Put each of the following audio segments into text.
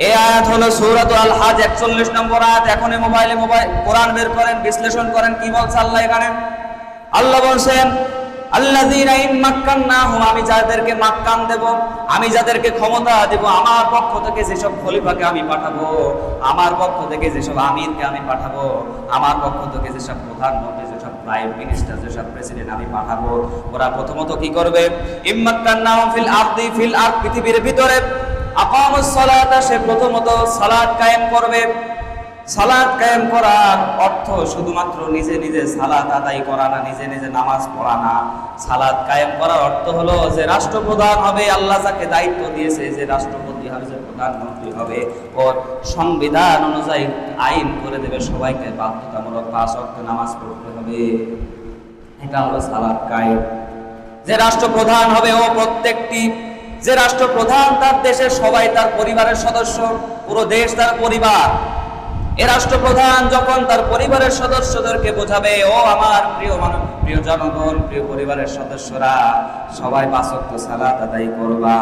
এই আয়াত হলো সূরাতুল আল হজ 41 নম্বর আয়াত। এখনই মোবাইল কোরআন বের করেন, বিশ্লেষণ করেন কি বলছে আল্লাহ এখানে। আল্লাহ বলছেন আল্লাযীনা ইন মাক্কান্নাহুম, আমি যাদেরকে মাক্কান দেব, আমি যাদেরকে ক্ষমতা দেব, আমার পক্ষ থেকে যেসব খলিফাকে আমি পাঠাবো, আমার পক্ষ থেকে যেসব আমিরকে আমি পাঠাবো, আমার পক্ষ থেকে যেসব প্রধানমন্ত্রী, যেসব প্রাইম মিনিস্টার, যেসব প্রেসিডেন্ট আমি পাঠাবো, ওরা প্রথমত কি করবে? ইম্মাক্কান্নাহুম ফিল আরদি, ফিল আরদ, পৃথিবীর ভিতরে, আকামুস সালাতা, সে প্রথমত সালাত কায়েম করবে। সালাত কায়েম করার অর্থ শুধুমাত্র নিজে নিজে সালাত আদায় করা না, নিজে নিজে নামাজ পড়া না। সালাত কায়েম করার অর্থ হলো যে রাষ্ট্রপ্রধান হবে, আল্লাহ যাকে দায়িত্ব দিয়েছে, যে রাষ্ট্রপতি হবে, যে প্রধানমন্ত্রী হবে, ওর সংবিধান অনুযায়ী আইন করে দেবে, সবাইকে বাধ্যতামূলক 5 ওয়াক্ত নামাজ পড়তে হবে। এটা হলো সালাত কায়েম। যে রাষ্ট্রপ্রধান হবে, ও প্রত্যেকটি, যে রাষ্ট্রপ্রধান তার দেশের সবাই তার পরিবারের সদস্য, পুরো দেশ তার পরিবার। এ রাষ্ট্রপ্রধান যখন তার পরিবারের সদস্যদেরকে বোঝাবে, ও আমার প্রিয় মানুষ, প্রিয় জনগণ, প্রিয় পরিবারের সদস্যরা, সবাই 5 ওয়াক্ত সালাত আদায় করবা,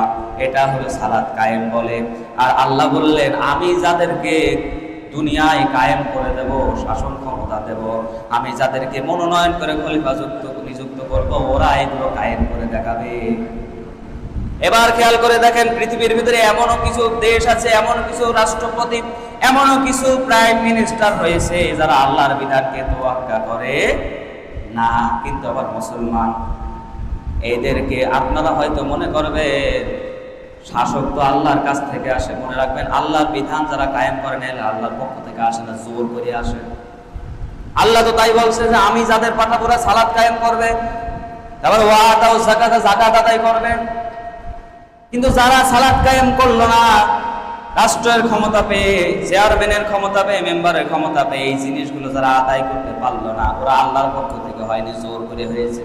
এটা হলো সালাত কায়েম বলে। আর আল্লাহ বললেন আমি যাদেরকে দুনিয়ায় কায়েম করে দেব, শাসন ক্ষমতা দেব, আমি যাদেরকে মনোনয়ন করে খলিফা নিযুক্ত করব, ওরা এগুলো কায়েম করে দেখাবে। এবার খেয়াল করে দেখেন, পৃথিবীর ভিতরে এমনও কিছু দেশ আছে, এমন কিছু রাষ্ট্রপতি, এমনও কিছু প্রাইম মিনিস্টার রয়েছে যারা আল্লাহর বিধানকে তোয়াক্কা করে না, কিন্তু আবার মুসলমান। এদেরকে আপনারা হয়তো মনে করবেন শাসক তো আল্লাহর কাছ থেকে আসে, মনে রাখবেন আল্লাহর বিধান যারা কায়েম করে নেয় আল্লাহর পক্ষ থেকে আসে না, জোর করে আসে। আল্লাহ তো তাই বলছে যে আমি যাদের পাঠাবো ওরা সালাত কায়েম করবে, তারপর ওয়াতাউ যাকাত, যাকাত আদায় করবে। কিন্তু যারা সালাত কায়েম করলো না, রাষ্ট্রের ক্ষমতা পেয়ে, চেয়ারম্যানের ক্ষমতা পেয়ে, মেম্বারের ক্ষমতা পেয়ে, এই জিনিসগুলো যারা আদায় করতে পারলো না, ওরা আল্লাহর পক্ষ থেকে হয়নি, জোর করে হয়েছে।